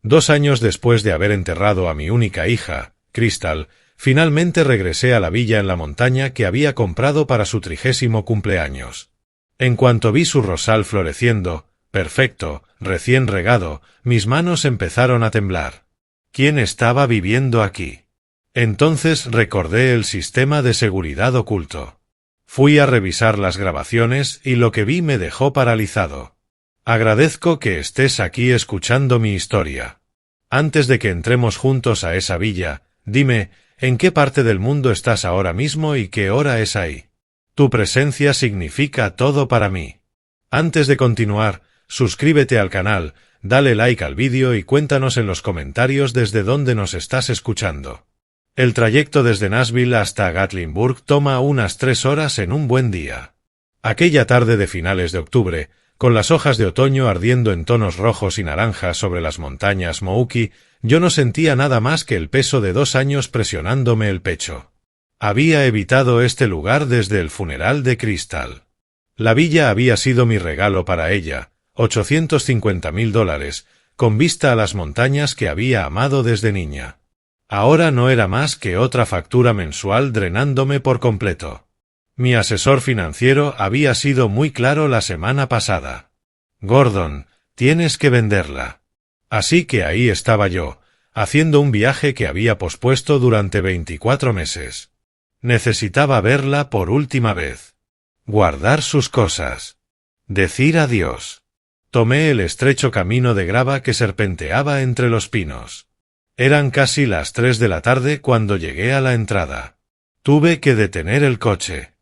2 años después de haber enterrado a mi única hija, Crystal, finalmente regresé a la villa en la montaña que había comprado para su 30º cumpleaños. En cuanto vi su rosal floreciendo, perfecto, recién regado, mis manos empezaron a temblar. ¿Quién estaba viviendo aquí? Entonces recordé el sistema de seguridad oculto. Fui a revisar las grabaciones y lo que vi me dejó paralizado. Agradezco que estés aquí escuchando mi historia. Antes de que entremos juntos a esa villa, dime, ¿en qué parte del mundo estás ahora mismo y qué hora es ahí? Tu presencia significa todo para mí. Antes de continuar, suscríbete al canal, dale like al vídeo y cuéntanos en los comentarios desde dónde nos estás escuchando. El trayecto desde Nashville hasta Gatlinburg toma unas 3 horas en un buen día. Aquella tarde de finales de octubre, con las hojas de otoño ardiendo en tonos rojos y naranjas sobre las montañas Smoky, yo no sentía nada más que el peso de 2 años presionándome el pecho. Había evitado este lugar desde el funeral de Crystal. La villa había sido mi regalo para ella, $850,000, con vista a las montañas que había amado desde niña. Ahora no era más que otra factura mensual drenándome por completo. Mi asesor financiero había sido muy claro la semana pasada. Gordon, tienes que venderla. Así que ahí estaba yo, haciendo un viaje que había pospuesto durante 24 meses. Necesitaba verla por última vez. Guardar sus cosas. Decir adiós. Tomé el estrecho camino de grava que serpenteaba entre los pinos. Eran casi las 3 de la tarde cuando llegué a la entrada. Tuve que detener el coche.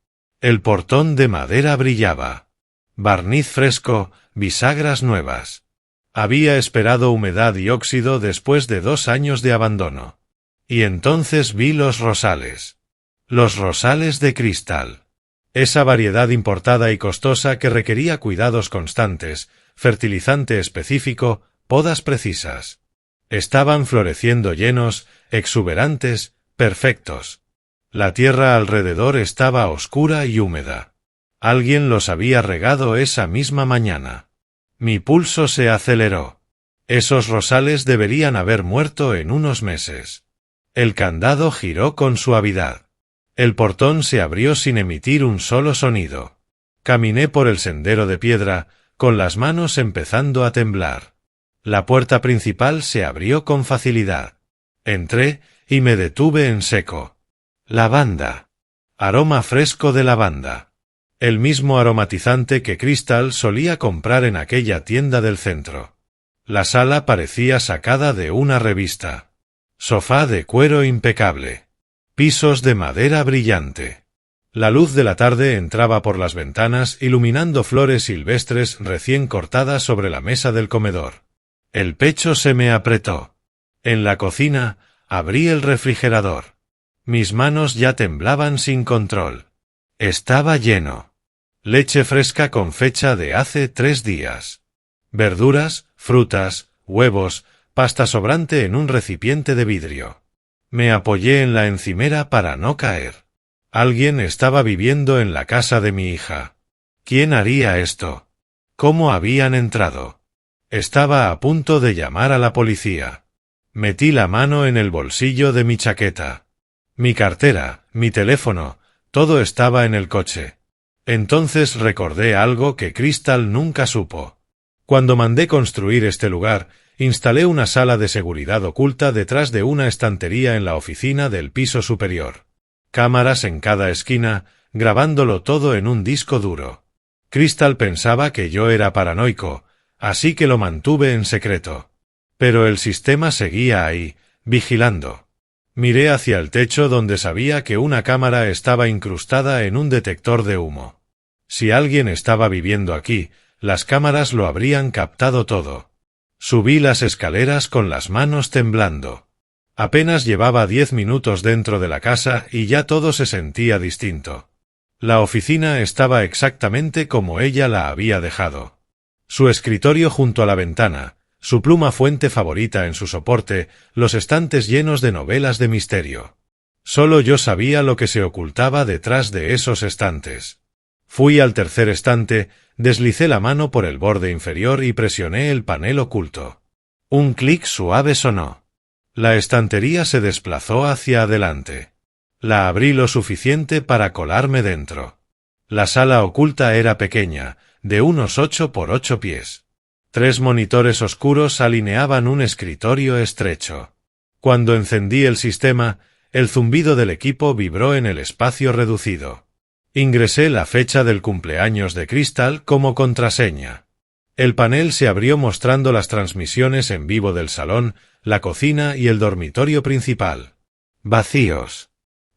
El portón de madera brillaba. Barniz fresco, bisagras nuevas. Había esperado humedad y óxido después de 2 años de abandono. Y entonces vi los rosales. Los rosales de cristal. Esa variedad importada y costosa que requería cuidados constantes, fertilizante específico, podas precisas. Estaban floreciendo llenos, exuberantes, perfectos. La tierra alrededor estaba oscura y húmeda. Alguien los había regado esa misma mañana. Mi pulso se aceleró. Esos rosales deberían haber muerto en unos meses. El candado giró con suavidad. El portón se abrió sin emitir un solo sonido. Caminé por el sendero de piedra, con las manos empezando a temblar. La puerta principal se abrió con facilidad. Entré y me detuve en seco. Lavanda. Aroma fresco de lavanda. El mismo aromatizante que Crystal solía comprar en aquella tienda del centro. La sala parecía sacada de una revista. Sofá de cuero impecable. Pisos de madera brillante. La luz de la tarde entraba por las ventanas iluminando flores silvestres recién cortadas sobre la mesa del comedor. El pecho se me apretó. En la cocina, abrí el refrigerador. Mis manos ya temblaban sin control. Estaba lleno. Leche fresca con fecha de hace 3 días. Verduras, frutas, huevos, pasta sobrante en un recipiente de vidrio. Me apoyé en la encimera para no caer. Alguien estaba viviendo en la casa de mi hija. ¿Quién haría esto? ¿Cómo habían entrado? Estaba a punto de llamar a la policía. Metí la mano en el bolsillo de mi chaqueta. Mi cartera, mi teléfono, todo estaba en el coche. Entonces recordé algo que Crystal nunca supo. Cuando mandé construir este lugar, instalé una sala de seguridad oculta detrás de una estantería en la oficina del piso superior. Cámaras en cada esquina, grabándolo todo en un disco duro. Crystal pensaba que yo era paranoico, así que lo mantuve en secreto. Pero el sistema seguía ahí, vigilando. Miré hacia el techo donde sabía que una cámara estaba incrustada en un detector de humo. Si alguien estaba viviendo aquí, las cámaras lo habrían captado todo. Subí las escaleras con las manos temblando. Apenas llevaba 10 minutos dentro de la casa y ya todo se sentía distinto. La oficina estaba exactamente como ella la había dejado. Su escritorio junto a la ventana, su pluma fuente favorita en su soporte, los estantes llenos de novelas de misterio. Solo yo sabía lo que se ocultaba detrás de esos estantes. Fui al tercer estante, deslicé la mano por el borde inferior y presioné el panel oculto. Un clic suave sonó. La estantería se desplazó hacia adelante. La abrí lo suficiente para colarme dentro. La sala oculta era pequeña, de unos 8 por 8 pies. 3 monitores oscuros alineaban un escritorio estrecho. Cuando encendí el sistema, el zumbido del equipo vibró en el espacio reducido. Ingresé la fecha del cumpleaños de Crystal como contraseña. El panel se abrió mostrando las transmisiones en vivo del salón, la cocina y el dormitorio principal. Vacíos.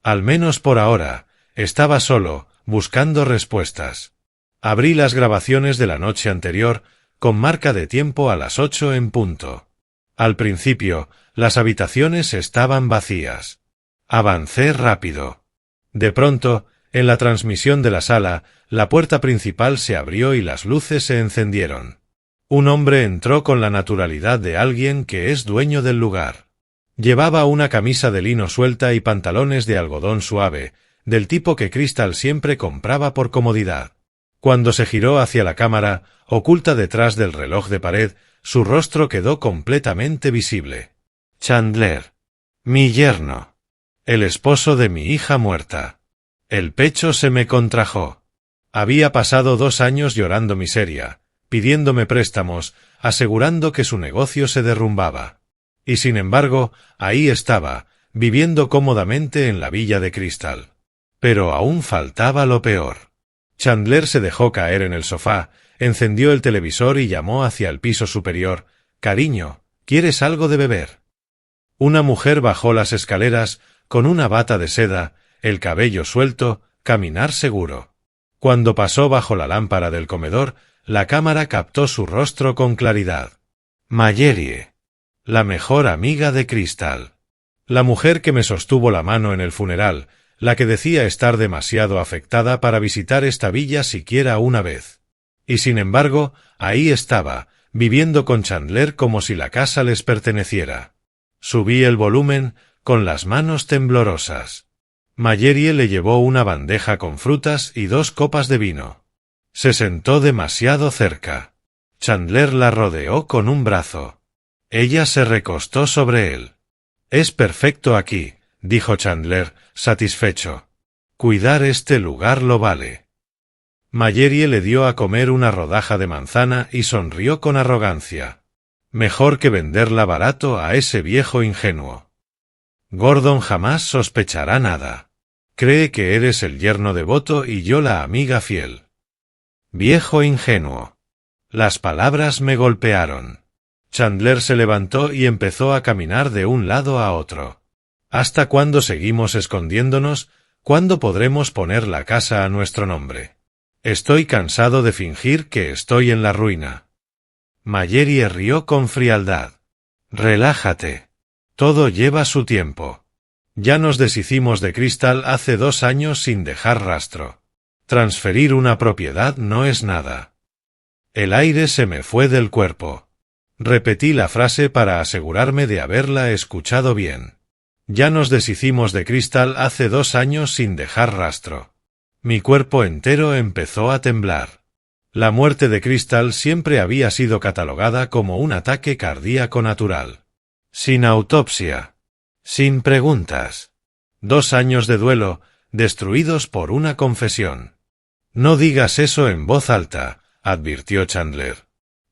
Al menos por ahora, estaba solo, buscando respuestas. Abrí las grabaciones de la noche anterior, con marca de tiempo a las 8 en punto. Al principio, las habitaciones estaban vacías. Avancé rápido. De pronto, en la transmisión de la sala, la puerta principal se abrió y las luces se encendieron. Un hombre entró con la naturalidad de alguien que es dueño del lugar. Llevaba una camisa de lino suelta y pantalones de algodón suave, del tipo que Crystal siempre compraba por comodidad. Cuando se giró hacia la cámara, oculta detrás del reloj de pared, su rostro quedó completamente visible. Chandler. Mi yerno. El esposo de mi hija muerta. El pecho se me contrajo. Había pasado 2 años llorando miseria, pidiéndome préstamos, asegurando que su negocio se derrumbaba. Y sin embargo, ahí estaba, viviendo cómodamente en la villa de Crystal. Pero aún faltaba lo peor. Chandler se dejó caer en el sofá, encendió el televisor y llamó hacia el piso superior. «Cariño, ¿quieres algo de beber?» Una mujer bajó las escaleras, con una bata de seda, el cabello suelto, caminar seguro. Cuando pasó bajo la lámpara del comedor, la cámara captó su rostro con claridad. Mallory, la mejor amiga de Crystal. La mujer que me sostuvo la mano en el funeral, la que decía estar demasiado afectada para visitar esta villa siquiera una vez. Y sin embargo, ahí estaba, viviendo con Chandler como si la casa les perteneciera. Subí el volumen, con las manos temblorosas. Mallory le llevó una bandeja con frutas y 2 copas de vino. Se sentó demasiado cerca. Chandler la rodeó con un brazo. Ella se recostó sobre él. «Es perfecto aquí», dijo Chandler, satisfecho. «Cuidar este lugar lo vale». Mallory le dio a comer una rodaja de manzana y sonrió con arrogancia. «Mejor que venderla barato a ese viejo ingenuo. Gordon jamás sospechará nada. Cree que eres el yerno devoto y yo la amiga fiel». «Viejo ingenuo». Las palabras me golpearon. Chandler se levantó y empezó a caminar de un lado a otro. ¿Hasta cuándo seguimos escondiéndonos? ¿Cuándo podremos poner la casa a nuestro nombre? Estoy cansado de fingir que estoy en la ruina. Mallory rió con frialdad. Relájate. Todo lleva su tiempo. Ya nos deshicimos de Crystal hace 2 años sin dejar rastro. Transferir una propiedad no es nada. El aire se me fue del cuerpo. Repetí la frase para asegurarme de haberla escuchado bien. Ya nos deshicimos de Crystal hace 2 años sin dejar rastro. Mi cuerpo entero empezó a temblar. La muerte de Crystal siempre había sido catalogada como un ataque cardíaco natural. Sin autopsia. Sin preguntas. 2 años de duelo, destruidos por una confesión. No digas eso en voz alta, advirtió Chandler.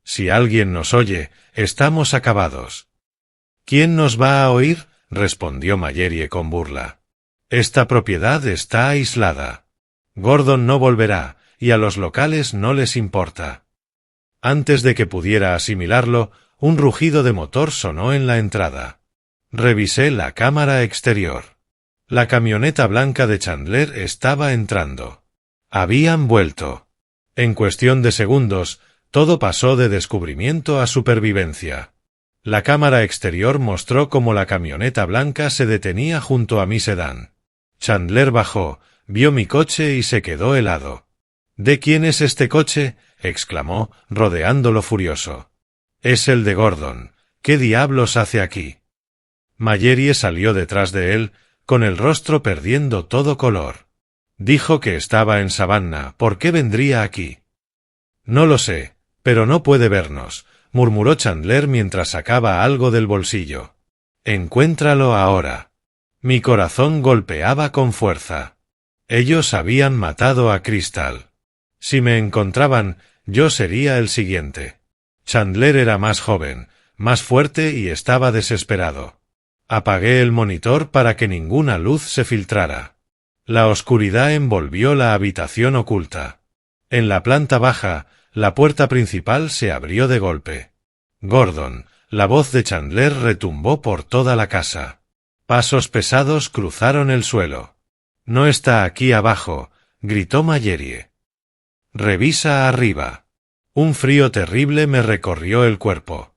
Si alguien nos oye, estamos acabados. ¿Quién nos va a oír?, respondió Mallory con burla. Esta propiedad está aislada. Gordon no volverá, y a los locales no les importa. Antes de que pudiera asimilarlo, un rugido de motor sonó en la entrada. Revisé la cámara exterior. La camioneta blanca de Chandler estaba entrando. Habían vuelto. En cuestión de segundos, todo pasó de descubrimiento a supervivencia. La cámara exterior mostró cómo la camioneta blanca se detenía junto a mi sedán. Chandler bajó, vio mi coche y se quedó helado. ¿De quién es este coche?, exclamó, rodeándolo furioso. Es el de Gordon. ¿Qué diablos hace aquí? Mallory salió detrás de él, con el rostro perdiendo todo color. Dijo que estaba en Savannah. ¿Por qué vendría aquí? No lo sé, pero no puede vernos. murmuró Chandler mientras sacaba algo del bolsillo. Encuéntralo ahora. Mi corazón golpeaba con fuerza. Ellos habían matado a Crystal. Si me encontraban, yo sería el siguiente. Chandler era más joven, más fuerte y estaba desesperado. Apagué el monitor para que ninguna luz se filtrara. La oscuridad envolvió la habitación oculta. En la planta baja, la puerta principal se abrió de golpe. Gordon, la voz de Chandler retumbó por toda la casa. Pasos pesados cruzaron el suelo. «No está aquí abajo», gritó Mallory. «Revisa arriba». Un frío terrible me recorrió el cuerpo.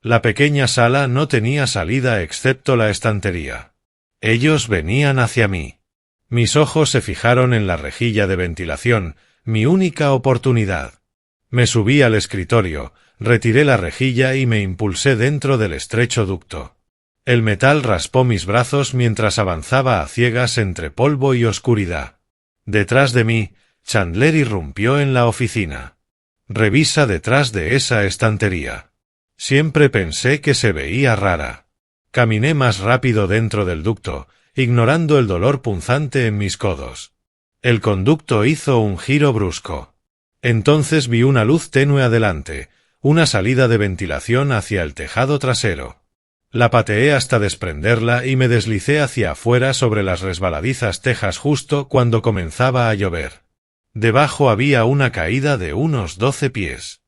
La pequeña sala no tenía salida excepto la estantería. Ellos venían hacia mí. Mis ojos se fijaron en la rejilla de ventilación, mi única oportunidad. Me subí al escritorio, retiré la rejilla y me impulsé dentro del estrecho ducto. El metal raspó mis brazos mientras avanzaba a ciegas entre polvo y oscuridad. Detrás de mí, Chandler irrumpió en la oficina. «Revisa detrás de esa estantería». Siempre pensé que se veía rara. Caminé más rápido dentro del ducto, ignorando el dolor punzante en mis codos. El conducto hizo un giro brusco. Entonces vi una luz tenue adelante, una salida de ventilación hacia el tejado trasero. La pateé hasta desprenderla y me deslicé hacia afuera sobre las resbaladizas tejas justo cuando comenzaba a llover. Debajo había una caída de unos 12 pies.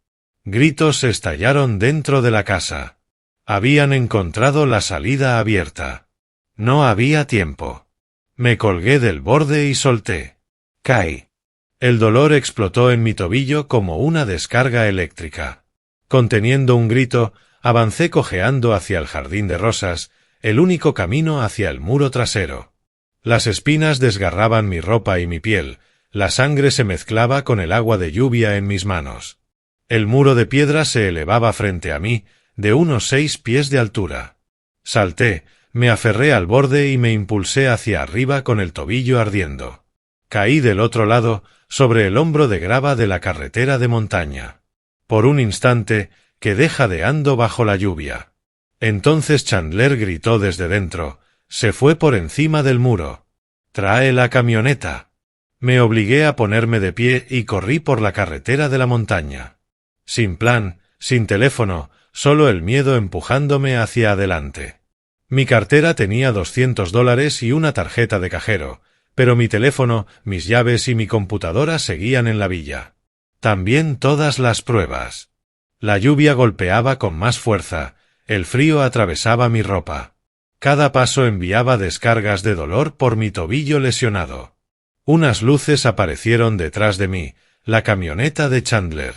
Gritos estallaron dentro de la casa. Habían encontrado la salida abierta. No había tiempo. Me colgué del borde y solté. Caí. El dolor explotó en mi tobillo como una descarga eléctrica. Conteniendo un grito, avancé cojeando hacia el jardín de rosas, el único camino hacia el muro trasero. Las espinas desgarraban mi ropa y mi piel, la sangre se mezclaba con el agua de lluvia en mis manos. El muro de piedra se elevaba frente a mí, de unos 6 pies de altura. Salté, me aferré al borde y me impulsé hacia arriba con el tobillo ardiendo. Caí del otro lado, sobre el hombro de grava de la carretera de montaña. Por un instante, quedé jadeando bajo la lluvia. Entonces Chandler gritó desde dentro, se fue por encima del muro. «¡Trae la camioneta!». Me obligué a ponerme de pie y corrí por la carretera de la montaña. Sin plan, sin teléfono, solo el miedo empujándome hacia adelante. Mi cartera tenía $200 y una tarjeta de cajero, pero mi teléfono, mis llaves y mi computadora seguían en la villa. También todas las pruebas. La lluvia golpeaba con más fuerza, el frío atravesaba mi ropa. Cada paso enviaba descargas de dolor por mi tobillo lesionado. Unas luces aparecieron detrás de mí, la camioneta de Chandler.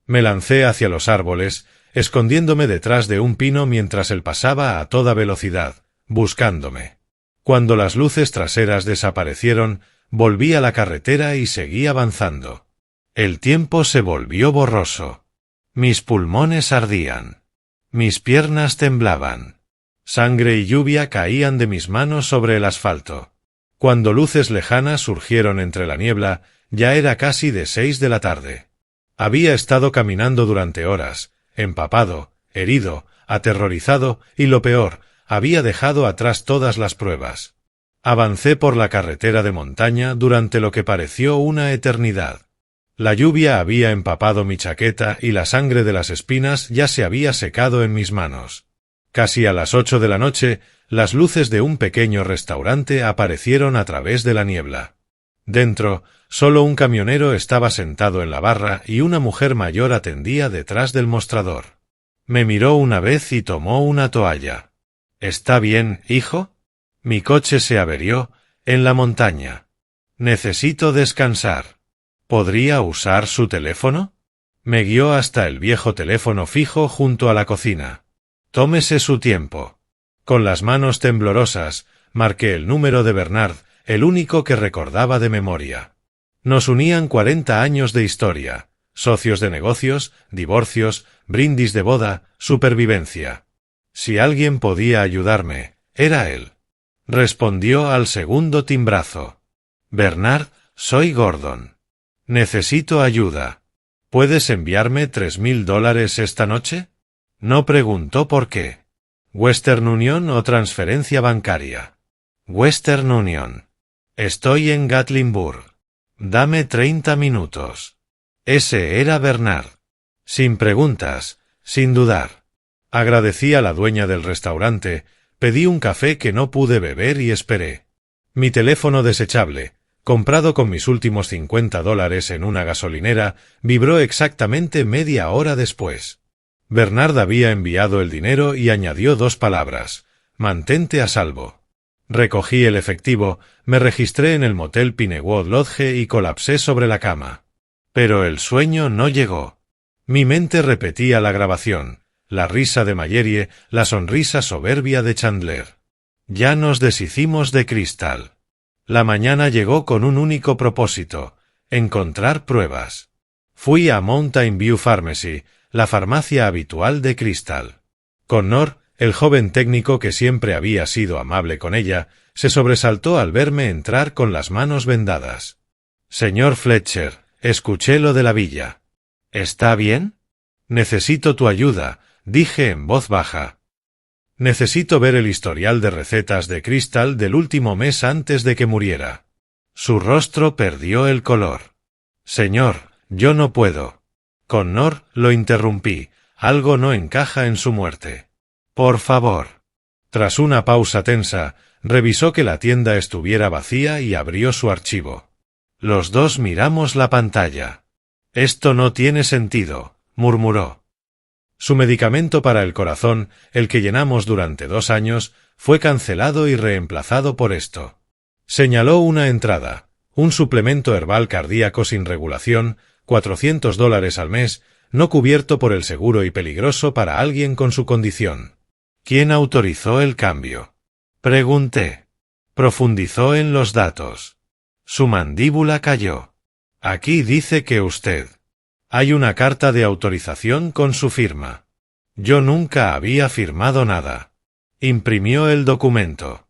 Me lancé hacia los árboles, escondiéndome detrás de un pino mientras él pasaba a toda velocidad, buscándome. Cuando las luces traseras desaparecieron, volví a la carretera y seguí avanzando. El tiempo se volvió borroso. Mis pulmones ardían. Mis piernas temblaban. Sangre y lluvia caían de mis manos sobre el asfalto. Cuando luces lejanas surgieron entre la niebla, ya era casi de 6 de la tarde. Había estado caminando durante horas, empapado, herido, aterrorizado y lo peor, había dejado atrás todas las pruebas. Avancé por la carretera de montaña durante lo que pareció una eternidad. La lluvia había empapado mi chaqueta y la sangre de las espinas ya se había secado en mis manos. Casi a las 8 de la noche, las luces de un pequeño restaurante aparecieron a través de la niebla. Dentro, solo un camionero estaba sentado en la barra y una mujer mayor atendía detrás del mostrador. Me miró una vez y tomó una toalla. «¿Está bien, hijo? Mi coche se averió, en la montaña. Necesito descansar. ¿Podría usar su teléfono?». Me guió hasta el viejo teléfono fijo junto a la cocina. «Tómese su tiempo». Con las manos temblorosas, marqué el número de Bernard, el único que recordaba de memoria. Nos unían 40 años de historia, socios de negocios, divorcios, brindis de boda, supervivencia. Si alguien podía ayudarme, era él. Respondió al segundo timbrazo. «Bernard, soy Gordon. Necesito ayuda. ¿Puedes enviarme $3,000 esta noche?». No preguntó por qué. ¿Western Union o transferencia bancaria? Western Union. Estoy en Gatlinburg. Dame 30 minutos. Ese era Bernard. Sin preguntas, sin dudar. Agradecí a la dueña del restaurante, pedí un café que no pude beber y esperé. Mi teléfono desechable, comprado con mis últimos $50 en una gasolinera, vibró exactamente media hora después. Bernard había enviado el dinero y añadió 2 palabras: mantente a salvo. Recogí el efectivo, me registré en el motel Pinewood Lodge y colapsé sobre la cama. Pero el sueño no llegó. Mi mente repetía la grabación, la risa de Mallory, la sonrisa soberbia de Chandler. Ya nos deshicimos de Crystal. La mañana llegó con un único propósito: encontrar pruebas. Fui a Mountain View Pharmacy, la farmacia habitual de Crystal. Connor, el joven técnico que siempre había sido amable con ella, se sobresaltó al verme entrar con las manos vendadas. Señor Fletcher, escuché lo de la villa. ¿Está bien? Necesito tu ayuda, dije en voz baja. Necesito ver el historial de recetas de Crystal del último mes antes de que muriera. Su rostro perdió el color. Señor, yo no puedo. Connor, lo interrumpí, algo no encaja en su muerte. Por favor. Tras una pausa tensa, revisó que la tienda estuviera vacía y abrió su archivo. Los dos miramos la pantalla. Esto no tiene sentido, murmuró. Su medicamento para el corazón, el que llenamos durante 2 años, fue cancelado y reemplazado por esto. Señaló una entrada: un suplemento herbal cardíaco sin regulación, $400 al mes, no cubierto por el seguro y peligroso para alguien con su condición. ¿Quién autorizó el cambio? Pregunté. Profundizó en los datos. Su mandíbula cayó. Aquí dice que usted. Hay una carta de autorización con su firma. Yo nunca había firmado nada. Imprimió el documento.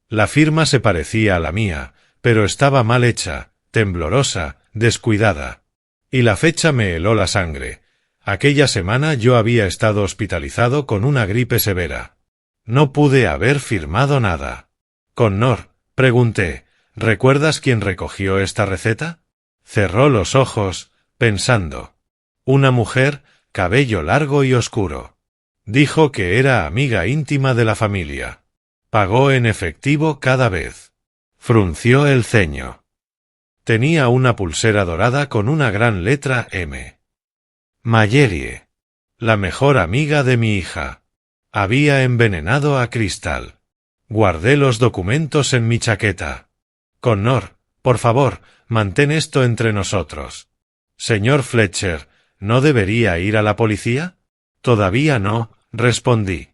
La firma se parecía a la mía, pero estaba mal hecha, temblorosa, descuidada. Y la fecha me heló la sangre. Aquella semana yo había estado hospitalizado con una gripe severa. No pude haber firmado nada. Connor, pregunté, ¿recuerdas quién recogió esta receta? Cerró los ojos, pensando. Una mujer, cabello largo y oscuro. Dijo que era amiga íntima de la familia. Pagó en efectivo cada vez. Frunció el ceño. Tenía una pulsera dorada con una gran letra M. Mallory, la mejor amiga de mi hija. Había envenenado a Crystal. Guardé los documentos en mi chaqueta. Connor, por favor, mantén esto entre nosotros. Señor Fletcher, ¿no debería ir a la policía? Todavía no, respondí.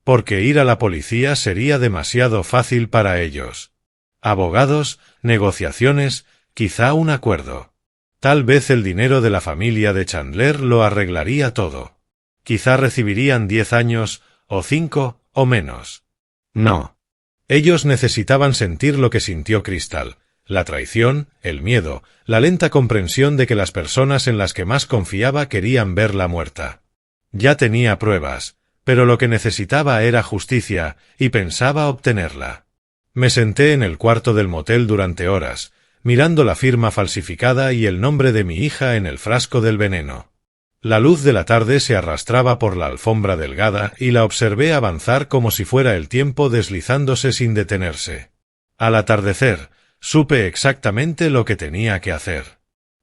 Porque ir a la policía sería demasiado fácil para ellos. Abogados, negociaciones, quizá un acuerdo. Tal vez el dinero de la familia de Chandler lo arreglaría todo. Quizá recibirían 10 años, o 5, o menos. No. Ellos necesitaban sentir lo que sintió Crystal: la traición, el miedo, la lenta comprensión de que las personas en las que más confiaba querían verla muerta. Ya tenía pruebas, pero lo que necesitaba era justicia, y pensaba obtenerla. Me senté en el cuarto del motel durante horas, mirando la firma falsificada y el nombre de mi hija en el frasco del veneno. La luz de la tarde se arrastraba por la alfombra delgada y la observé avanzar como si fuera el tiempo deslizándose sin detenerse. Al atardecer, supe exactamente lo que tenía que hacer.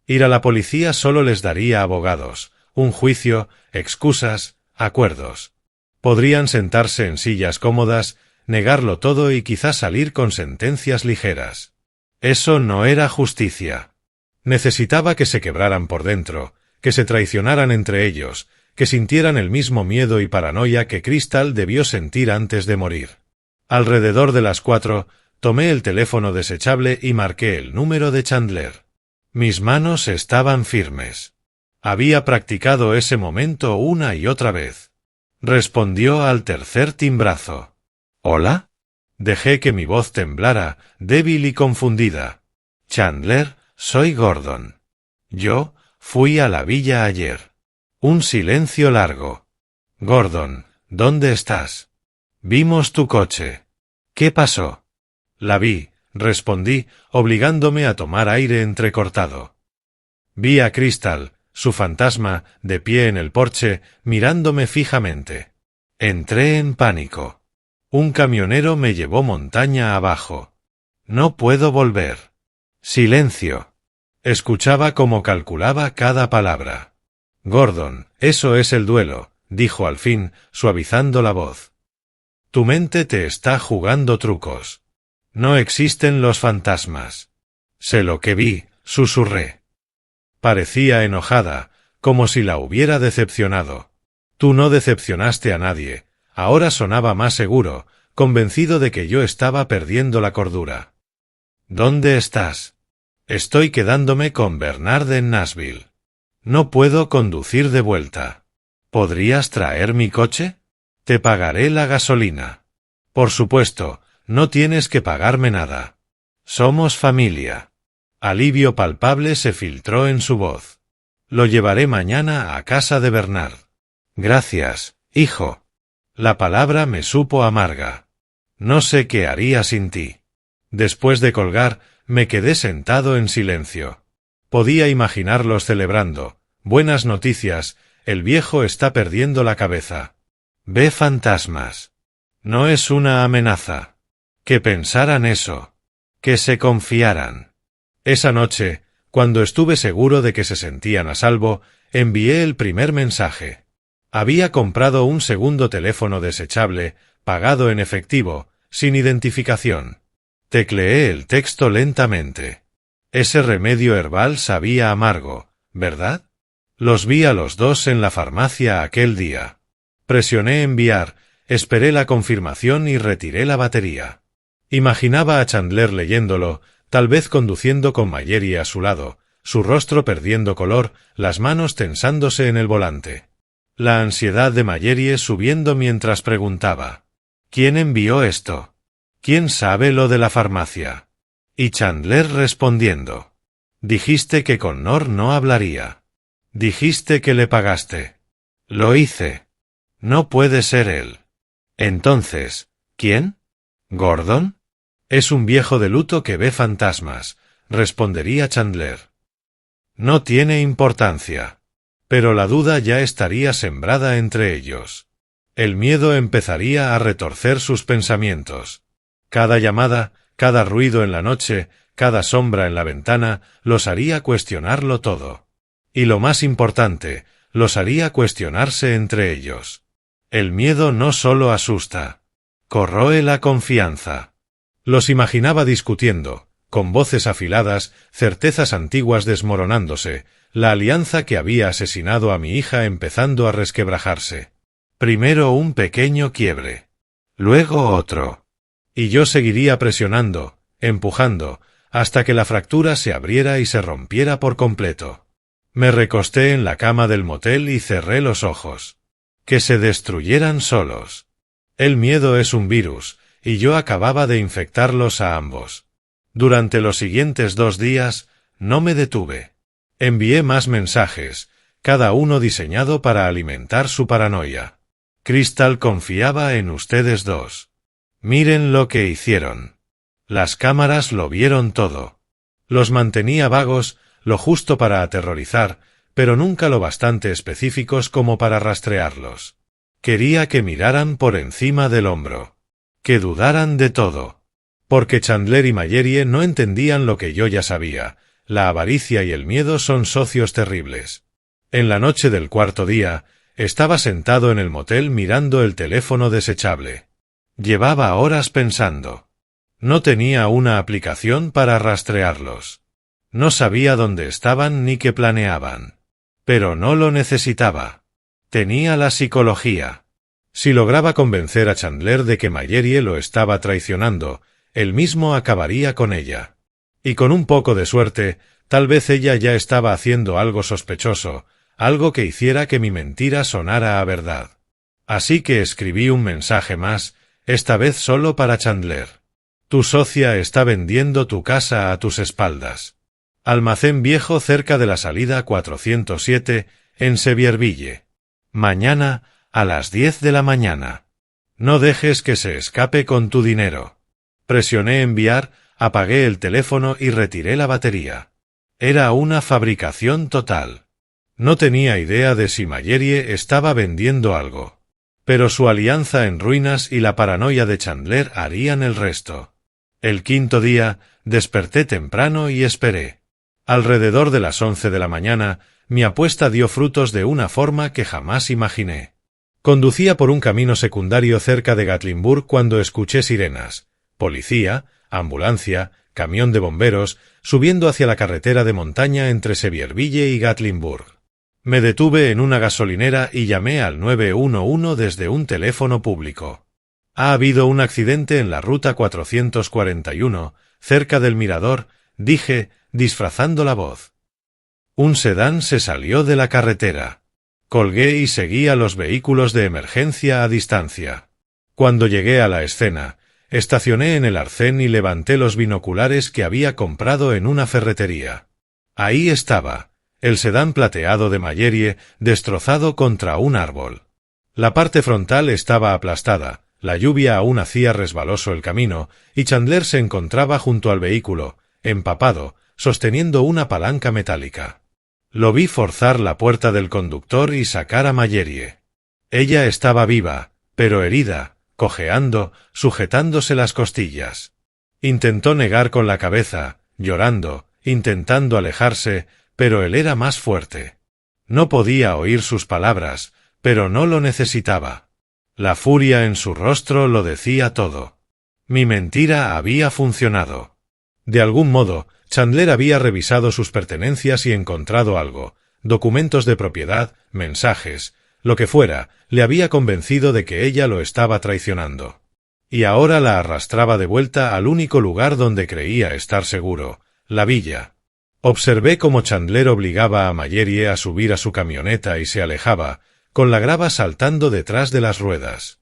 Ir a la policía solo les daría abogados, un juicio, excusas, acuerdos. Podrían sentarse en sillas cómodas, negarlo todo y quizás salir con sentencias ligeras. Eso no era justicia. Necesitaba que se quebraran por dentro, que se traicionaran entre ellos, que sintieran el mismo miedo y paranoia que Crystal debió sentir antes de morir. Alrededor de las 4, tomé el teléfono desechable y marqué el número de Chandler. Mis manos estaban firmes. Había practicado ese momento una y otra vez. Respondió al tercer timbrazo. ¿Hola? Dejé que mi voz temblara, débil y confundida. Chandler, soy Gordon. Yo fui a la villa ayer. Un silencio largo. Gordon, ¿dónde estás? Vimos tu coche. ¿Qué pasó? La vi, respondí, obligándome a tomar aire entrecortado. Vi a Crystal, su fantasma, de pie en el porche, mirándome fijamente. Entré en pánico. Un camionero me llevó montaña abajo. No puedo volver. Silencio. Escuchaba cómo calculaba cada palabra. Gordon, eso es el duelo, dijo al fin, suavizando la voz. Tu mente te está jugando trucos. No existen los fantasmas. Sé lo que vi, susurré. Parecía enojada, como si la hubiera decepcionado. Tú no decepcionaste a nadie. Ahora sonaba más seguro, convencido de que yo estaba perdiendo la cordura. ¿Dónde estás? Estoy quedándome con Bernard en Nashville. No puedo conducir de vuelta. ¿Podrías traer mi coche? Te pagaré la gasolina. Por supuesto, no tienes que pagarme nada. Somos familia. Alivio palpable se filtró en su voz. Lo llevaré mañana a casa de Bernard. Gracias, hijo. La palabra me supo amarga. No sé qué haría sin ti. Después de colgar, me quedé sentado en silencio. Podía imaginarlos celebrando. Buenas noticias, el viejo está perdiendo la cabeza. Ve fantasmas. No es una amenaza. Que pensaran eso. Que se confiaran. Esa noche, cuando estuve seguro de que se sentían a salvo, envié el primer mensaje. Había comprado un segundo teléfono desechable, pagado en efectivo, sin identificación. Tecleé el texto lentamente. Ese remedio herbal sabía amargo, ¿verdad? Los vi a los dos en la farmacia aquel día. Presioné enviar, esperé la confirmación y retiré la batería. Imaginaba a Chandler leyéndolo, tal vez conduciendo con Mayeri a su lado, su rostro perdiendo color, las manos tensándose en el volante. La ansiedad de Mayeri subiendo mientras preguntaba: ¿quién envió esto? ¿Quién sabe lo de la farmacia? Y Chandler respondiendo: dijiste que con Nor no hablaría. Dijiste que le pagaste. Lo hice. No puede ser él. Entonces, ¿quién? ¿Gordon? Es un viejo de luto que ve fantasmas, respondería Chandler. No tiene importancia. Pero la duda ya estaría sembrada entre ellos. El miedo empezaría a retorcer sus pensamientos. Cada llamada, cada ruido en la noche, cada sombra en la ventana, los haría cuestionarlo todo. Y lo más importante, los haría cuestionarse entre ellos. El miedo no solo asusta. Corroe la confianza. Los imaginaba discutiendo, con voces afiladas, certezas antiguas desmoronándose, la alianza que había asesinado a mi hija empezando a resquebrajarse. Primero un pequeño quiebre. Luego otro. Y yo seguiría presionando, empujando, hasta que la fractura se abriera y se rompiera por completo. Me recosté en la cama del motel y cerré los ojos. Que se destruyeran solos. El miedo es un virus, y yo acababa de infectarlos a ambos. Durante los siguientes 2 días, no me detuve. Envié más mensajes, cada uno diseñado para alimentar su paranoia. Crystal confiaba en ustedes dos. Miren lo que hicieron. Las cámaras lo vieron todo. Los mantenía vagos, lo justo para aterrorizar, pero nunca lo bastante específicos como para rastrearlos. Quería que miraran por encima del hombro. Que dudaran de todo. Porque Chandler y Mayeri no entendían lo que yo ya sabía. La avaricia y el miedo son socios terribles. En la noche del 4.º día, estaba sentado en el motel mirando el teléfono desechable. Llevaba horas pensando. No tenía una aplicación para rastrearlos. No sabía dónde estaban ni qué planeaban. Pero no lo necesitaba. Tenía la psicología. Si lograba convencer a Chandler de que Mayeri lo estaba traicionando, él mismo acabaría con ella. Y con un poco de suerte, tal vez ella ya estaba haciendo algo sospechoso, algo que hiciera que mi mentira sonara a verdad. Así que escribí un mensaje más, esta vez solo para Chandler. Tu socia está vendiendo tu casa a tus espaldas. Almacén viejo cerca de la salida 407, en Sevierville. Mañana, a las 10 de la mañana. No dejes que se escape con tu dinero. Presioné enviar, apagué el teléfono y retiré la batería. Era una fabricación total. No tenía idea de si Mallory estaba vendiendo algo. Pero su alianza en ruinas y la paranoia de Chandler harían el resto. El quinto día, desperté temprano y esperé. Alrededor de las 11 de la mañana, mi apuesta dio frutos de una forma que jamás imaginé. Conducía por un camino secundario cerca de Gatlinburg cuando escuché sirenas. Policía, ambulancia, camión de bomberos, subiendo hacia la carretera de montaña entre Sevierville y Gatlinburg. Me detuve en una gasolinera y llamé al 911 desde un teléfono público. Ha habido un accidente en la ruta 441, cerca del mirador, dije, disfrazando la voz. Un sedán se salió de la carretera. Colgué y seguí a los vehículos de emergencia a distancia. Cuando llegué a la escena, estacioné en el arcén y levanté los binoculares que había comprado en una ferretería. Ahí estaba, el sedán plateado de Mallory, destrozado contra un árbol. La parte frontal estaba aplastada, la lluvia aún hacía resbaloso el camino, y Chandler se encontraba junto al vehículo, empapado, sosteniendo una palanca metálica. Lo vi forzar la puerta del conductor y sacar a Mallory. Ella estaba viva, pero herida, cojeando, sujetándose las costillas. Intentó negar con la cabeza, llorando, intentando alejarse, pero él era más fuerte. No podía oír sus palabras, pero no lo necesitaba. La furia en su rostro lo decía todo. Mi mentira había funcionado. De algún modo, Chandler había revisado sus pertenencias y encontrado algo, documentos de propiedad, mensajes, lo que fuera, le había convencido de que ella lo estaba traicionando. Y ahora la arrastraba de vuelta al único lugar donde creía estar seguro, la villa. Observé cómo Chandler obligaba a Mallory a subir a su camioneta y se alejaba, con la grava saltando detrás de las ruedas.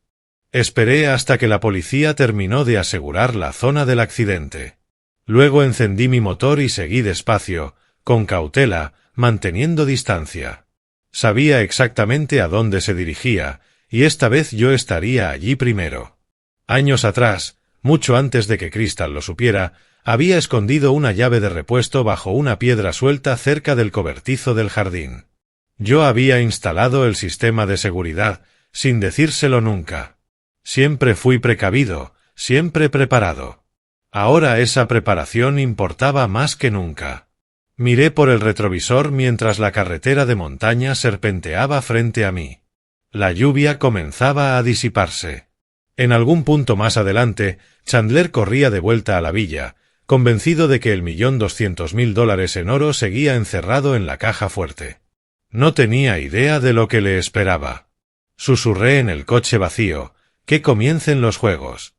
Esperé hasta que la policía terminó de asegurar la zona del accidente. Luego encendí mi motor y seguí despacio, con cautela, manteniendo distancia. Sabía exactamente a dónde se dirigía, y esta vez yo estaría allí primero. Años atrás, mucho antes de que Crystal lo supiera, había escondido una llave de repuesto bajo una piedra suelta cerca del cobertizo del jardín. Yo había instalado el sistema de seguridad, sin decírselo nunca. Siempre fui precavido, siempre preparado. Ahora esa preparación importaba más que nunca. Miré por el retrovisor mientras la carretera de montaña serpenteaba frente a mí. La lluvia comenzaba a disiparse. En algún punto más adelante, Chandler corría de vuelta a la villa, convencido de que el $1.200.000 en oro seguía encerrado en la caja fuerte. No tenía idea de lo que le esperaba. Susurré en el coche vacío, que comiencen los juegos.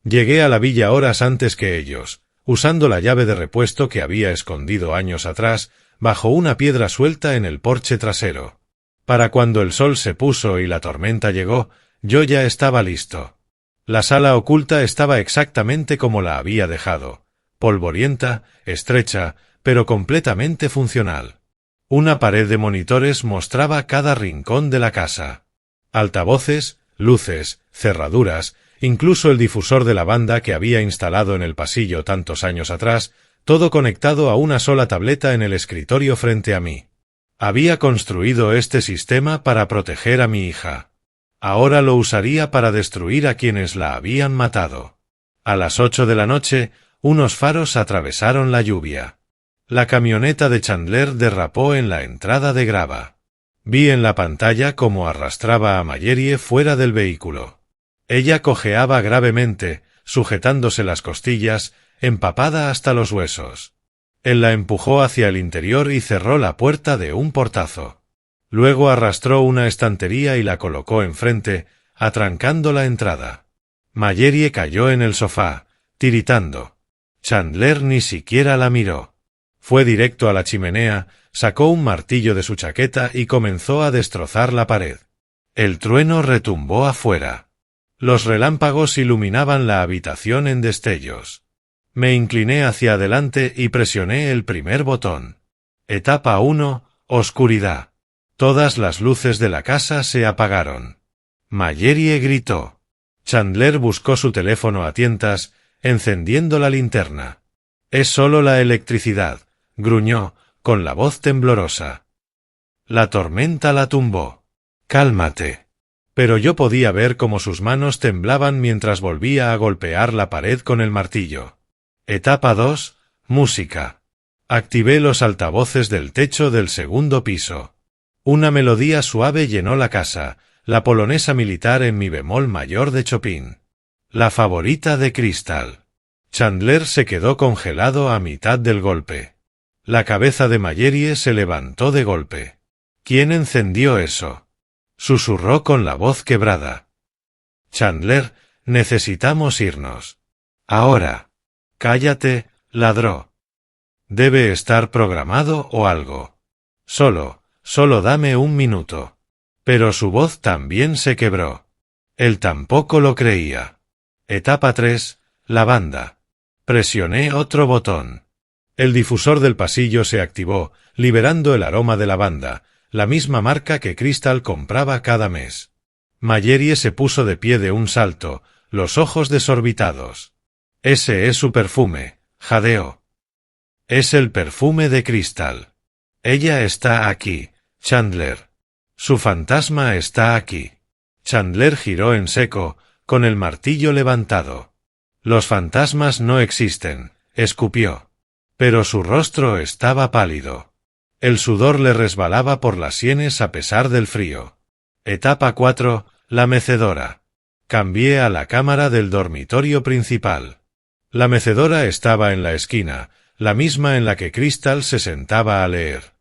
Llegué a la villa horas antes que ellos, usando la llave de repuesto que había escondido años atrás, bajo una piedra suelta en el porche trasero. Para cuando el sol se puso y la tormenta llegó, yo ya estaba listo. La sala oculta estaba exactamente como la había dejado, polvorienta, estrecha, pero completamente funcional. Una pared de monitores mostraba cada rincón de la casa. Altavoces, luces, cerraduras, incluso el difusor de la banda que había instalado en el pasillo tantos años atrás, todo conectado a una sola tableta en el escritorio frente a mí. Había construido este sistema para proteger a mi hija. Ahora lo usaría para destruir a quienes la habían matado. A las 8 de la noche, unos faros atravesaron la lluvia. La camioneta de Chandler derrapó en la entrada de grava. Vi en la pantalla cómo arrastraba a Mallory fuera del vehículo. Ella cojeaba gravemente, sujetándose las costillas, empapada hasta los huesos. Él la empujó hacia el interior y cerró la puerta de un portazo. Luego arrastró una estantería y la colocó enfrente, atrancando la entrada. Mallory cayó en el sofá, tiritando. Chandler ni siquiera la miró. Fue directo a la chimenea, sacó un martillo de su chaqueta y comenzó a destrozar la pared. El trueno retumbó afuera. Los relámpagos iluminaban la habitación en destellos. Me incliné hacia adelante y presioné el primer botón. Etapa 1, oscuridad. Todas las luces de la casa se apagaron. Mallory gritó. Chandler buscó su teléfono a tientas, encendiendo la linterna. «Es solo la electricidad», gruñó, con la voz temblorosa. La tormenta la tumbó. «Cálmate». Pero yo podía ver cómo sus manos temblaban mientras volvía a golpear la pared con el martillo. Etapa 2. Música. Activé los altavoces del techo del segundo piso. Una melodía suave llenó la casa, la polonesa militar en mi bemol mayor de Chopin. La favorita de Crystal. Chandler se quedó congelado a mitad del golpe. La cabeza de Mallory se levantó de golpe. ¿Quién encendió eso?, susurró con la voz quebrada. Chandler, necesitamos irnos. Ahora. Cállate, ladró. Debe estar programado o algo. Solo dame un minuto. Pero su voz también se quebró. Él tampoco lo creía. Etapa 3. Lavanda. Presioné otro botón. El difusor del pasillo se activó, liberando el aroma de lavanda, la misma marca que Crystal compraba cada mes. Mallory se puso de pie de un salto, los ojos desorbitados. «Ese es su perfume», jadeó. «Es el perfume de Crystal. Ella está aquí, Chandler. Su fantasma está aquí». Chandler giró en seco, con el martillo levantado. «Los fantasmas no existen», escupió. Pero su rostro estaba pálido. El sudor le resbalaba por las sienes a pesar del frío. Etapa 4. La mecedora. Cambié a la cámara del dormitorio principal. La mecedora estaba en la esquina, la misma en la que Crystal se sentaba a leer.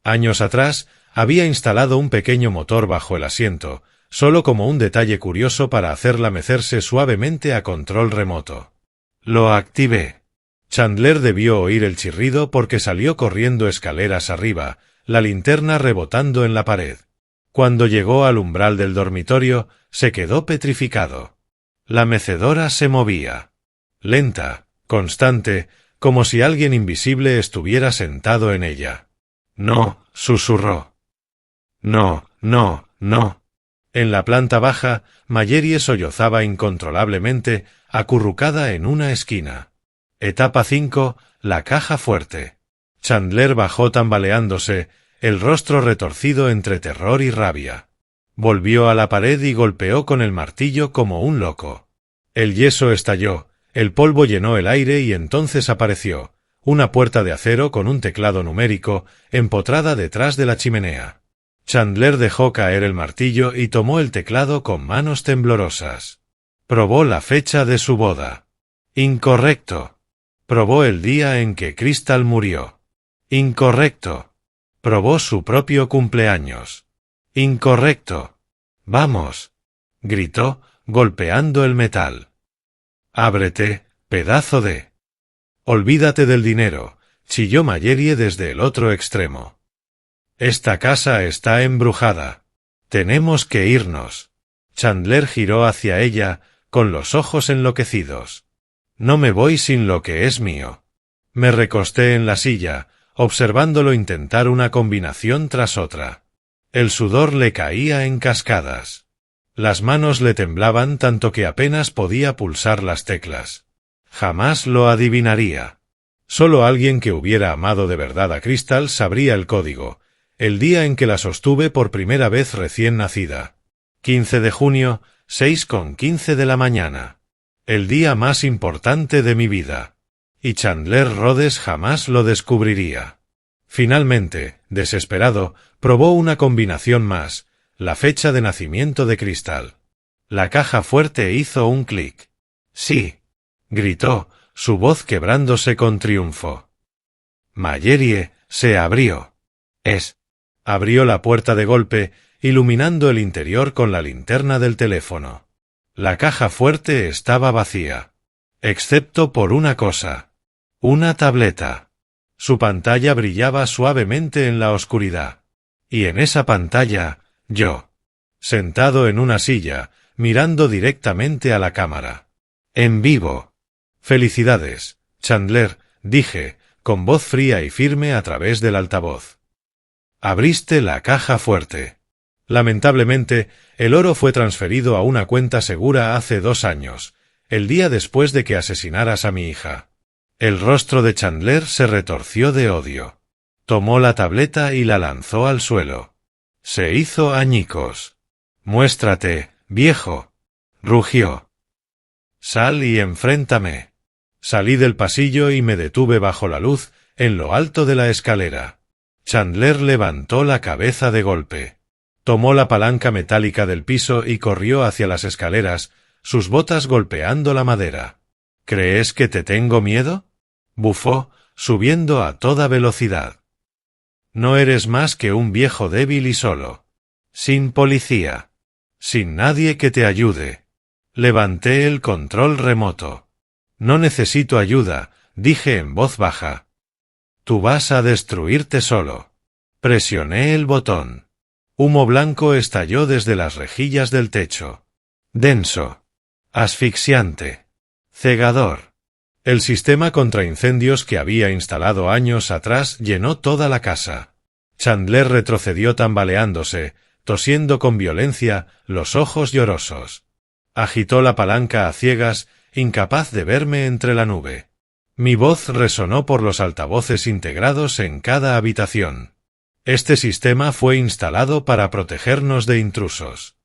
Años atrás, había instalado un pequeño motor bajo el asiento, solo como un detalle curioso para hacerla mecerse suavemente a control remoto. Lo activé. Chandler debió oír el chirrido porque salió corriendo escaleras arriba, la linterna rebotando en la pared. Cuando llegó al umbral del dormitorio, se quedó petrificado. La mecedora se movía. Lenta, constante, como si alguien invisible estuviera sentado en ella. «No», susurró. «No, no, no». En la planta baja, Mallory sollozaba incontrolablemente, acurrucada en una esquina. Etapa 5. La caja fuerte. Chandler bajó tambaleándose, el rostro retorcido entre terror y rabia. Volvió a la pared y golpeó con el martillo como un loco. El yeso estalló, el polvo llenó el aire y entonces apareció una puerta de acero con un teclado numérico empotrada detrás de la chimenea. Chandler dejó caer el martillo y tomó el teclado con manos temblorosas. Probó la fecha de su boda. Incorrecto. Probó el día en que Crystal murió. Incorrecto. Probó su propio cumpleaños. Incorrecto. «Vamos», gritó, golpeando el metal. «Ábrete, pedazo de...». «Olvídate del dinero», chilló Mallory desde el otro extremo. «Esta casa está embrujada. Tenemos que irnos». Chandler giró hacia ella, con los ojos enloquecidos. «No me voy sin lo que es mío». Me recosté en la silla, observándolo intentar una combinación tras otra. El sudor le caía en cascadas. Las manos le temblaban tanto que apenas podía pulsar las teclas. Jamás lo adivinaría. Solo alguien que hubiera amado de verdad a Crystal sabría el código, el día en que la sostuve por primera vez recién nacida. 15 de junio, 6:15 de la mañana. El día más importante de mi vida. Y Chandler Rhodes jamás lo descubriría. Finalmente, desesperado, probó una combinación más, la fecha de nacimiento de Crystal. La caja fuerte hizo un clic. «Sí», gritó, su voz quebrándose con triunfo. Mallory se abrió. Abrió la puerta de golpe, iluminando el interior con la linterna del teléfono. La caja fuerte estaba vacía. Excepto por una cosa. Una tableta. Su pantalla brillaba suavemente en la oscuridad. Y en esa pantalla, yo. Sentado en una silla, mirando directamente a la cámara. En vivo. «Felicidades, Chandler», dije, con voz fría y firme a través del altavoz. «Abriste la caja fuerte. Lamentablemente, el oro fue transferido a una cuenta segura hace 2 años, el día después de que asesinaras a mi hija. El rostro de Chandler se retorció de odio. Tomó la tableta y la lanzó al suelo. Se hizo añicos. «Muéstrate, viejo», rugió. «Sal y enfréntame». Salí del pasillo y me detuve bajo la luz, en lo alto de la escalera. Chandler levantó la cabeza de golpe. Tomó la palanca metálica del piso y corrió hacia las escaleras, sus botas golpeando la madera. «¿Crees que te tengo miedo?», bufó, subiendo a toda velocidad. «No eres más que un viejo débil y solo. Sin policía. Sin nadie que te ayude». Levanté el control remoto. «No necesito ayuda», dije en voz baja. «Tú vas a destruirte solo». Presioné el botón. Humo blanco estalló desde las rejillas del techo. Denso. Asfixiante. Cegador. El sistema contra incendios que había instalado años atrás llenó toda la casa. Chandler retrocedió tambaleándose, tosiendo con violencia, los ojos llorosos. Agitó la palanca a ciegas, incapaz de verme entre la nube. Mi voz resonó por los altavoces integrados en cada habitación. Este sistema fue instalado para protegernos de intrusos.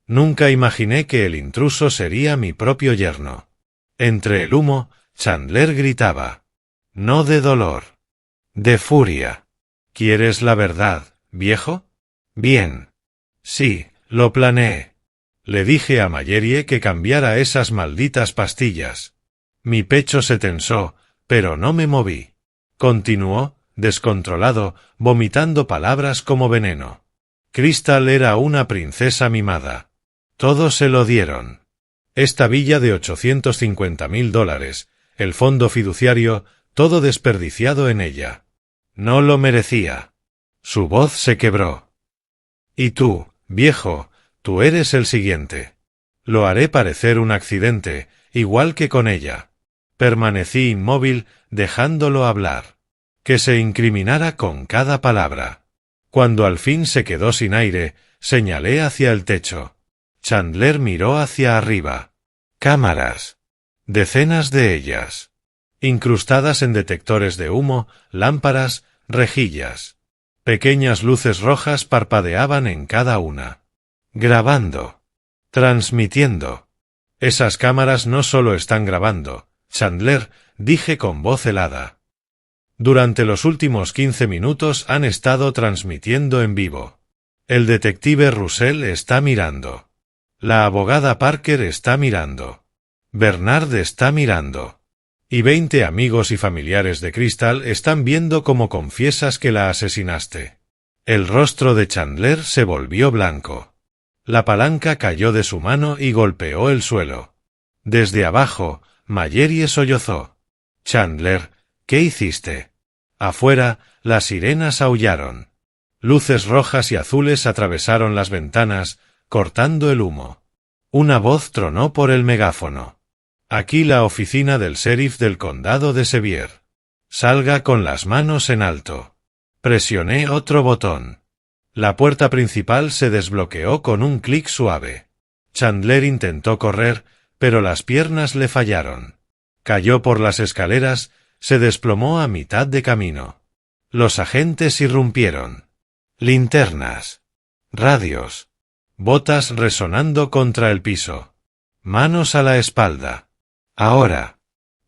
Nunca imaginé que el intruso sería mi propio yerno. Entre el humo, Chandler gritaba. No de dolor. De furia. ¿Quieres la verdad, viejo? Bien. Sí, lo planeé. Le dije a Mallory que cambiara esas malditas pastillas. Mi pecho se tensó, pero no me moví. Continuó, descontrolado, vomitando palabras como veneno. Crystal era una princesa mimada. Todo se lo dieron. Esta villa de $850.000, el fondo fiduciario, todo desperdiciado en ella. No lo merecía. Su voz se quebró. Y tú, viejo, tú eres el siguiente. Lo haré parecer un accidente, igual que con ella. Permanecí inmóvil, dejándolo hablar. Que se incriminara con cada palabra. Cuando al fin se quedó sin aire, señalé hacia el techo. Chandler miró hacia arriba. Cámaras. Decenas de ellas. Incrustadas en detectores de humo, lámparas, rejillas. Pequeñas luces rojas parpadeaban en cada una. Grabando. Transmitiendo. Esas cámaras no solo están grabando, Chandler, dije con voz helada. Durante los últimos 15 minutos han estado transmitiendo en vivo. El detective Russell está mirando. La abogada Parker está mirando. Bernard está mirando. Y 20 amigos y familiares de Crystal están viendo cómo confiesas que la asesinaste. El rostro de Chandler se volvió blanco. La palanca cayó de su mano y golpeó el suelo. Desde abajo, Mallory sollozó. Chandler, ¿qué hiciste? Afuera, las sirenas aullaron. Luces rojas y azules atravesaron las ventanas, cortando el humo. Una voz tronó por el megáfono. Aquí la oficina del sheriff del condado de Sevier. Salga con las manos en alto. Presioné otro botón. La puerta principal se desbloqueó con un clic suave. Chandler intentó correr, pero las piernas le fallaron. Cayó por las escaleras, se desplomó a mitad de camino. Los agentes irrumpieron. Linternas. Radios. Botas resonando contra el piso. Manos a la espalda. Ahora.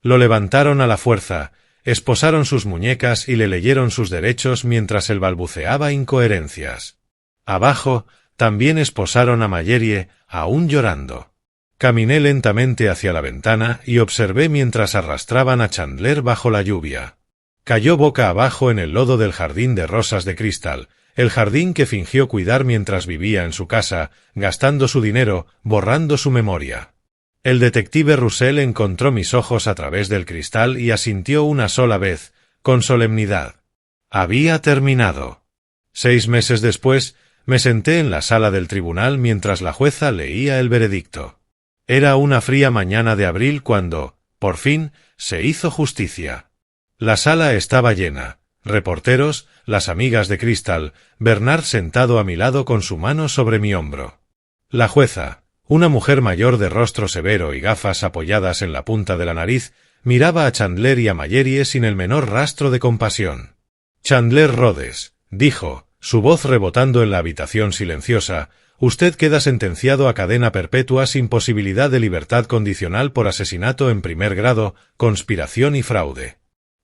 Lo levantaron a la fuerza, esposaron sus muñecas y le leyeron sus derechos mientras él balbuceaba incoherencias. Abajo, también esposaron a Mallory, aún llorando. Caminé lentamente hacia la ventana y observé mientras arrastraban a Chandler bajo la lluvia. Cayó boca abajo en el lodo del jardín de rosas de Crystal, el jardín que fingió cuidar mientras vivía en su casa, gastando su dinero, borrando su memoria. El detective Russell encontró mis ojos a través del cristal y asintió una sola vez, con solemnidad. Había terminado. 6 meses después, me senté en la sala del tribunal mientras la jueza leía el veredicto. Era una fría mañana de abril cuando, por fin, se hizo justicia. La sala estaba llena, reporteros, las amigas de Crystal, Bernard sentado a mi lado con su mano sobre mi hombro. La jueza, una mujer mayor de rostro severo y gafas apoyadas en la punta de la nariz, miraba a Chandler y a Mallory sin el menor rastro de compasión. Chandler Rhodes, dijo, su voz rebotando en la habitación silenciosa, usted queda sentenciado a cadena perpetua sin posibilidad de libertad condicional por asesinato en primer grado, conspiración y fraude.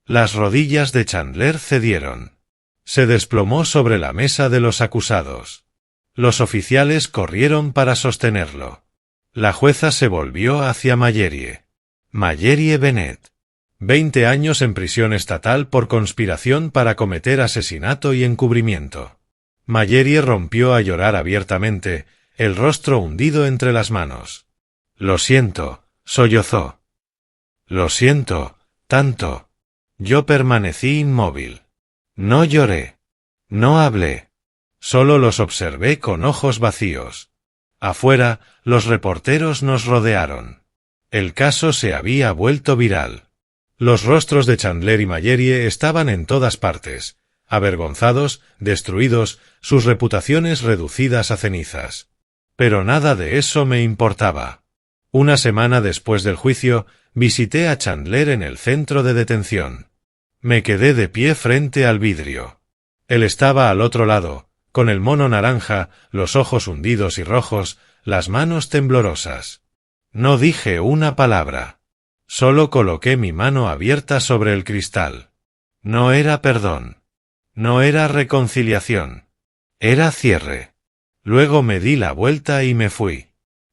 Las rodillas de Chandler cedieron. Se desplomó sobre la mesa de los acusados. Los oficiales corrieron para sostenerlo. La jueza se volvió hacia Mallory. Mallory Bennett. 20 años en prisión estatal por conspiración para cometer asesinato y encubrimiento. Mallory rompió a llorar abiertamente, el rostro hundido entre las manos. Lo siento, sollozó. Lo siento, tanto. Yo permanecí inmóvil. No lloré. No hablé. Solo los observé con ojos vacíos. Afuera, los reporteros nos rodearon. El caso se había vuelto viral. Los rostros de Chandler y Mallory estaban en todas partes, avergonzados, destruidos, sus reputaciones reducidas a cenizas. Pero nada de eso me importaba. Una semana después del juicio, visité a Chandler en el centro de detención. Me quedé de pie frente al vidrio. Él estaba al otro lado, con el mono naranja, los ojos hundidos y rojos, las manos temblorosas. No dije una palabra. Solo coloqué mi mano abierta sobre el cristal. No era perdón. No era reconciliación. Era cierre. Luego me di la vuelta y me fui.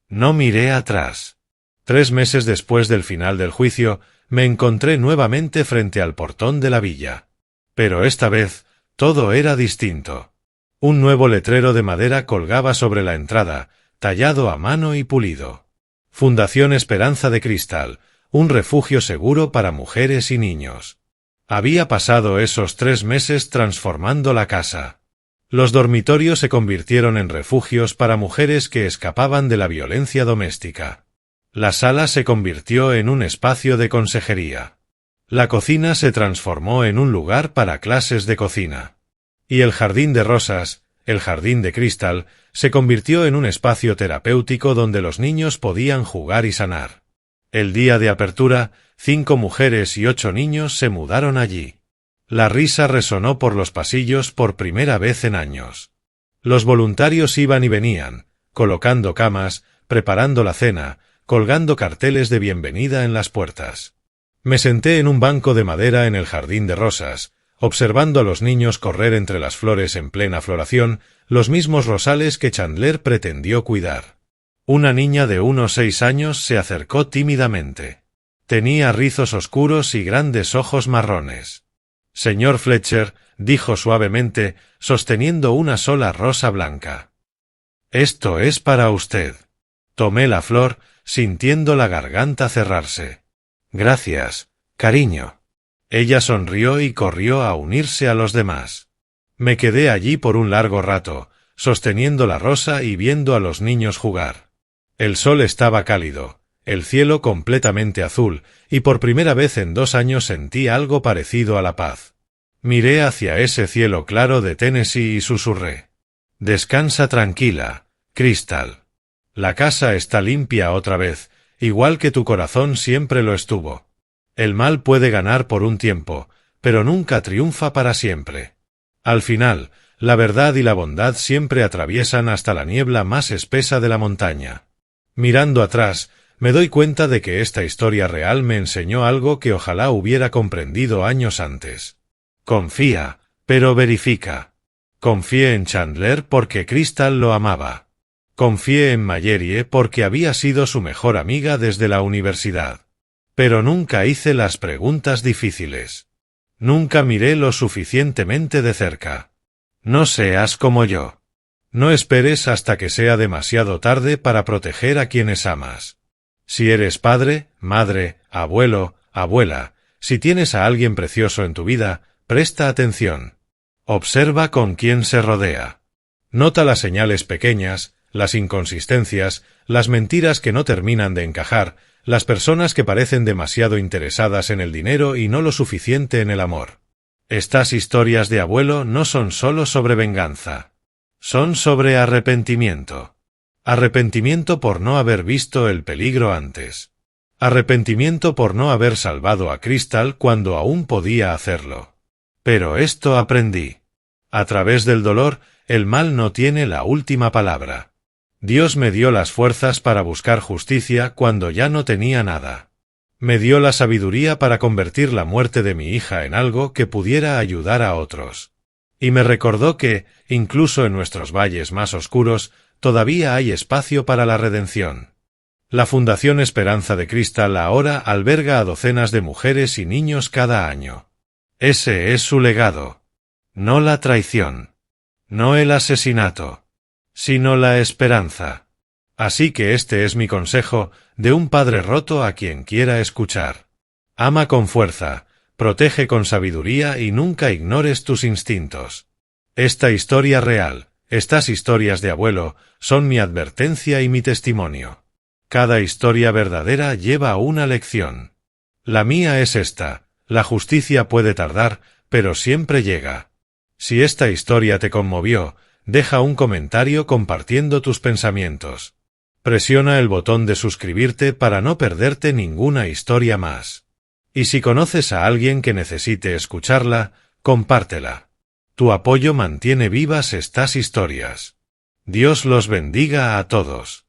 No miré atrás. 3 meses después del final del juicio, me encontré nuevamente frente al portón de la villa. Pero esta vez, todo era distinto. Un nuevo letrero de madera colgaba sobre la entrada, tallado a mano y pulido. Fundación Esperanza de Cristal, un refugio seguro para mujeres y niños. Había pasado esos 3 meses transformando la casa. Los dormitorios se convirtieron en refugios para mujeres que escapaban de la violencia doméstica. La sala se convirtió en un espacio de consejería. La cocina se transformó en un lugar para clases de cocina. Y el jardín de rosas, el jardín de Crystal, se convirtió en un espacio terapéutico donde los niños podían jugar y sanar. El día de apertura, 5 mujeres y 8 niños se mudaron allí. La risa resonó por los pasillos por primera vez en años. Los voluntarios iban y venían, colocando camas, preparando la cena, colgando carteles de bienvenida en las puertas. Me senté en un banco de madera en el jardín de rosas, observando a los niños correr entre las flores en plena floración, los mismos rosales que Chandler pretendió cuidar. Una niña de unos 6 años se acercó tímidamente. Tenía rizos oscuros y grandes ojos marrones. Señor Fletcher, dijo suavemente, sosteniendo una sola rosa blanca. Esto es para usted. Tomé la flor, sintiendo la garganta cerrarse. Gracias, cariño. Ella sonrió y corrió a unirse a los demás. Me quedé allí por un largo rato, sosteniendo la rosa y viendo a los niños jugar. El sol estaba cálido, el cielo completamente azul, y por primera vez en 2 años sentí algo parecido a la paz. Miré hacia ese cielo claro de Tennessee y susurré. Descansa tranquila, Crystal. La casa está limpia otra vez, igual que tu corazón siempre lo estuvo. El mal puede ganar por un tiempo, pero nunca triunfa para siempre. Al final, la verdad y la bondad siempre atraviesan hasta la niebla más espesa de la montaña. Mirando atrás, me doy cuenta de que esta historia real me enseñó algo que ojalá hubiera comprendido años antes. Confía, pero verifica. Confié en Chandler porque Crystal lo amaba. Confié en Mallory porque había sido su mejor amiga desde la universidad. Pero nunca hice las preguntas difíciles. Nunca miré lo suficientemente de cerca. No seas como yo. No esperes hasta que sea demasiado tarde para proteger a quienes amas. Si eres padre, madre, abuelo, abuela, si tienes a alguien precioso en tu vida, presta atención. Observa con quién se rodea. Nota las señales pequeñas, las inconsistencias, las mentiras que no terminan de encajar, las personas que parecen demasiado interesadas en el dinero y no lo suficiente en el amor. Estas historias de abuelo no son solo sobre venganza. Son sobre arrepentimiento. Arrepentimiento por no haber visto el peligro antes. Arrepentimiento por no haber salvado a Crystal cuando aún podía hacerlo. Pero esto aprendí. A través del dolor, el mal no tiene la última palabra. Dios me dio las fuerzas para buscar justicia cuando ya no tenía nada. Me dio la sabiduría para convertir la muerte de mi hija en algo que pudiera ayudar a otros. Y me recordó que, incluso en nuestros valles más oscuros, todavía hay espacio para la redención. La Fundación Esperanza de Crystal ahora alberga a docenas de mujeres y niños cada año. Ese es su legado. No la traición. No el asesinato. Sino la esperanza. Así que este es mi consejo de un padre roto a quien quiera escuchar. Ama con fuerza, protege con sabiduría y nunca ignores tus instintos. Esta historia real, estas historias de abuelo, son mi advertencia y mi testimonio. Cada historia verdadera lleva una lección. La mía es esta: la justicia puede tardar, pero siempre llega. Si esta historia te conmovió, deja un comentario compartiendo tus pensamientos. Presiona el botón de suscribirte para no perderte ninguna historia más. Y si conoces a alguien que necesite escucharla, compártela. Tu apoyo mantiene vivas estas historias. Dios los bendiga a todos.